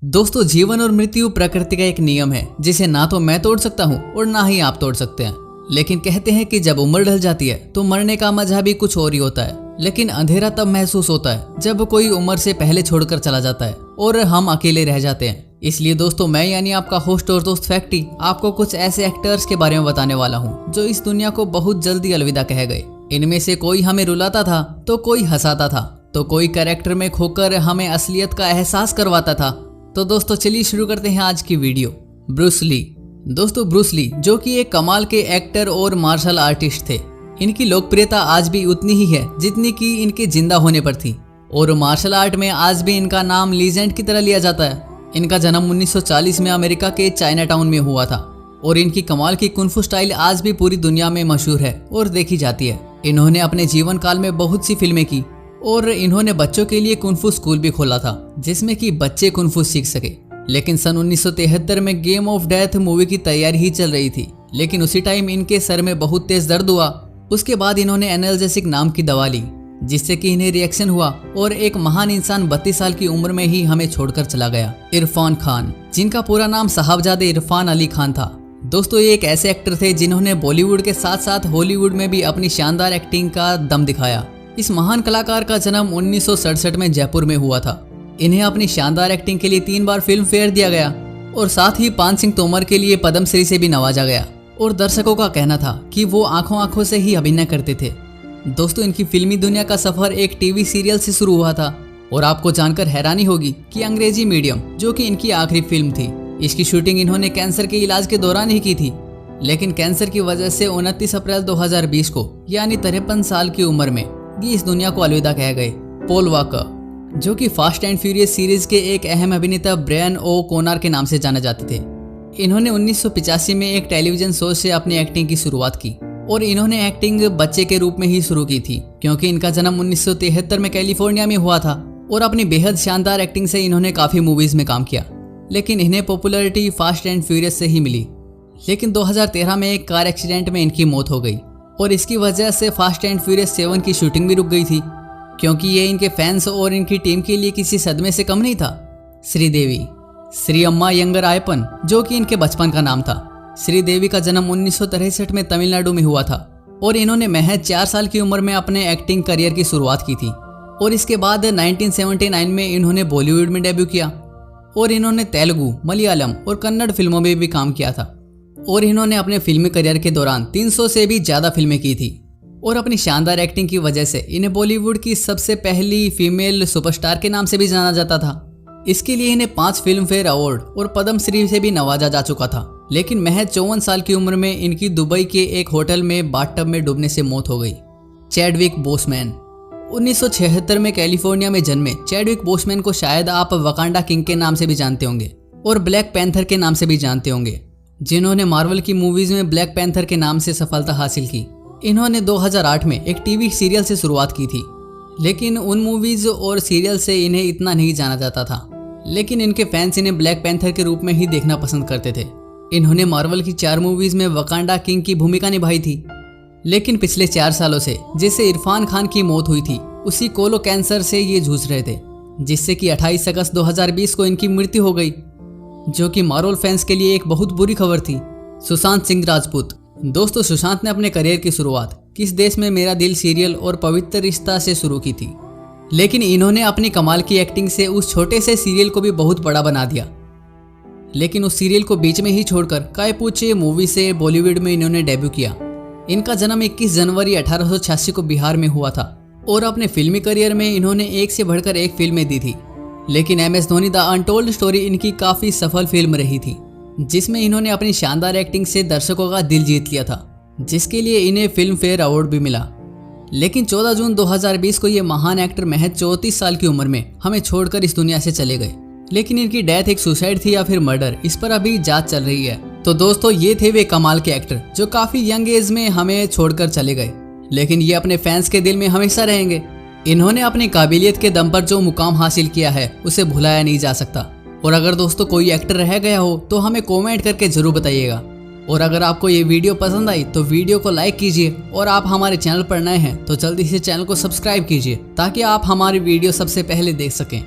दोस्तों, जीवन और मृत्यु प्रकृति का एक नियम है जिसे ना तो मैं तोड़ सकता हूँ और ना ही आप तोड़ सकते हैं। लेकिन कहते हैं कि जब उम्र ढल जाती है तो मरने का मजा भी कुछ और ही होता है। लेकिन अंधेरा तब महसूस होता है जब कोई उम्र से पहले छोड़कर चला जाता है और हम अकेले रह जाते हैं। इसलिए दोस्तों, मैं यानी आपका होस्ट और दोस्त फैक्टी आपको कुछ ऐसे एक्टर्स के बारे में बताने वाला हूँ जो इस दुनिया को बहुत जल्दी अलविदा कह गए। इनमें से कोई हमें रुलाता था तो कोई हंसाता था तो कोई कैरेक्टर में खोकर हमें असलियत का एहसास करवाता था। तो दोस्तों, चलिए शुरू करते हैं आज की वीडियो। Bruce Lee. दोस्तों, ब्रूस ली जो कि एक कमाल के एक्टर और मार्शल आर्टिस्ट थे। इनकी लोकप्रियता आज भी उतनी ही है जितनी कि इनके जिंदा होने पर थी और मार्शल आर्ट में आज भी इनका नाम लीजेंड की तरह लिया जाता है। इनका जन्म 1940 में अमेरिका के चाइना टाउन में हुआ था और इनकी कमाल की कुंफू स्टाइल आज भी पूरी दुनिया में मशहूर है और देखी जाती है। इन्होंने अपने जीवन काल में बहुत सी फिल्में की और इन्होंने बच्चों के लिए कुंफू स्कूल भी खोला था जिसमें कि बच्चे कुंफू सीख सके। लेकिन सन 1973 में गेम ऑफ डेथ मूवी की तैयारी ही चल रही थी, लेकिन उसी टाइम इनके सर में बहुत तेज दर्द हुआ। उसके बाद इन्होंने एनाल्जेसिक नाम की दवा ली जिससे कि इन्हें रिएक्शन हुआ और एक महान इंसान 32 साल की उम्र में ही हमें छोड़कर चला गया। इरफान खान, जिनका पूरा नाम साहबजादे इरफान अली खान था। दोस्तों, ये एक ऐसे एक्टर थे जिन्होंने बॉलीवुड के साथ साथ हॉलीवुड में भी अपनी शानदार एक्टिंग का दम दिखाया। इस महान कलाकार का जन्म 1967 में जयपुर में हुआ था। इन्हें अपनी शानदार एक्टिंग के लिए 3 बार फिल्म फेयर दिया गया और साथ ही पान सिंह तोमर के लिए पद्मश्री से भी नवाजा गया और दर्शकों का कहना था कि वो आंखों आंखों से ही अभिनय करते थे। दोस्तों, इनकी फिल्मी दुनिया का सफर एक टीवी सीरियल से शुरू हुआ था और आपको जानकर हैरानी होगी कि अंग्रेजी मीडियम, जो कि इनकी आखिरी फिल्म थी, इसकी शूटिंग इन्होंने कैंसर के इलाज के दौरान ही की थी। लेकिन कैंसर की वजह से 29 अप्रैल 2020 को यानी 53 साल की उम्र में ये इस दुनिया को अलविदा कह गए। पॉल वॉकर, जो कि फास्ट एंड फ्यूरियस सीरीज के एक अहम अभिनेता ब्रायन ओ कॉनर के नाम से जाने जाते थे। इन्होंने 1985 में एक टेलीविजन शो से अपनी एक्टिंग की शुरुआत की और इन्होंने एक्टिंग बच्चे के रूप में ही शुरू की थी क्योंकि इनका जन्म 1973 में कैलिफोर्निया में हुआ था और अपनी बेहद शानदार एक्टिंग से इन्होंने काफ़ी मूवीज़ में काम किया। लेकिन इन्हें पॉपुलैरिटी फास्ट एंड फ्यूरियस से ही मिली। लेकिन 2013 में एक कार एक्सीडेंट में इनकी मौत हो गई और इसकी वजह से फास्ट एंड फ्यूरियस 7 की शूटिंग भी रुक गई थी क्योंकि ये इनके फैंस और इनकी टीम के लिए किसी सदमे से कम नहीं था। श्रीदेवी, श्री अम्मा यंगर आयपन, जो कि इनके बचपन का नाम था। श्रीदेवी का जन्म 1963 में तमिलनाडु में हुआ था और इन्होंने महज 4 साल की उम्र में अपने एक्टिंग करियर की शुरुआत की थी और इसके बाद 1979 में इन्होंने बॉलीवुड में डेब्यू किया और इन्होंने तेलुगु, मलयालम और कन्नड़ फिल्मों में भी काम किया था और इन्होंने अपने फिल्मी करियर के दौरान 300 से भी ज़्यादा फिल्में की थी और अपनी शानदार एक्टिंग की वजह से इन्हें बॉलीवुड की सबसे पहली फीमेल सुपरस्टार के नाम से भी जाना जाता था। इसके लिए इन्हें 5 फिल्म फेयर अवार्ड और पद्मश्री से भी नवाजा जा चुका था। लेकिन महज 54 साल की उम्र में इनकी दुबई के एक होटल में बाथटब में डूबने से मौत हो गई। चैडविक बोसमैन, 1976 में कैलिफोर्निया में जन्मे चैडविक बोसमैन को शायद आप वकांडा किंग के नाम से भी जानते होंगे और ब्लैक पैंथर के नाम से भी जानते होंगे, जिन्होंने मार्वल की मूवीज में ब्लैक पैंथर के नाम से सफलता हासिल की। इन्होंने 2008 में एक टीवी सीरियल से शुरुआत की थी, लेकिन उन मूवीज और सीरियल से इन्हें इतना नहीं जाना जाता था। लेकिन इनके फैंस इन्हें ब्लैक पैंथर के रूप में ही देखना पसंद करते थे। इन्होंने मार्वल की 4 मूवीज में वकांडा किंग की भूमिका निभाई थी। लेकिन पिछले 4 सालों से जिससे इरफान खान की मौत हुई थी, उसी कोलो कैंसर से ये जूझ रहे थे, जिससे कि 28 अगस्त 2020 को इनकी मृत्यु हो गई, जो कि मार्वल फैंस के लिए एक बहुत बुरी खबर थी। सुशांत सिंह राजपूत। दोस्तों, सुशांत ने अपने करियर की शुरुआत किस देश में मेरा दिल सीरियल और पवित्र रिश्ता से शुरू की थी, लेकिन इन्होंने अपनी कमाल की एक्टिंग से उस छोटे से सीरियल को भी बहुत बड़ा बना दिया। लेकिन उस सीरियल को बीच में ही छोड़कर काय पूछे मूवी से बॉलीवुड में इन्होंने डेब्यू किया। इनका जन्म 21 जनवरी 1886 को बिहार में हुआ था और अपने फिल्मी करियर में इन्होंने एक से बढ़कर एक फिल्में दी थी। लेकिन MS Dhoni the untold story इनकी काफ़ी सफल फिल्म रही थी, जिसमें इन्होंने अपनी शानदार एक्टिंग से दर्शकों का दिल जीत लिया था, जिसके लिए इन्हें फिल्म फेयर अवार्ड भी मिला। लेकिन 14 जून 2020 को ये महान एक्टर महज 34 साल की उम्र में हमें छोड़कर इस दुनिया से चले गए। लेकिन इनकी डेथ एक सुसाइड थी या फिर मर्डर, इस पर अभी जांच चल रही है। तो दोस्तों, ये थे वे कमाल के एक्टर जो काफ़ी यंग एज में हमें छोड़कर चले गए, लेकिन ये अपने फैंस के दिल में हमेशा रहेंगे। इन्होंने अपनी काबिलियत के दम पर जो मुकाम हासिल किया है उसे भुलाया नहीं जा सकता। और अगर दोस्तों कोई एक्टर रह गया हो तो हमें कमेंट करके जरूर बताइएगा। और अगर आपको ये वीडियो पसंद आई तो वीडियो को लाइक कीजिए और आप हमारे चैनल पर नए हैं तो जल्दी से चैनल को सब्सक्राइब कीजिए ताकि आप हमारी वीडियो सबसे पहले देख सकें।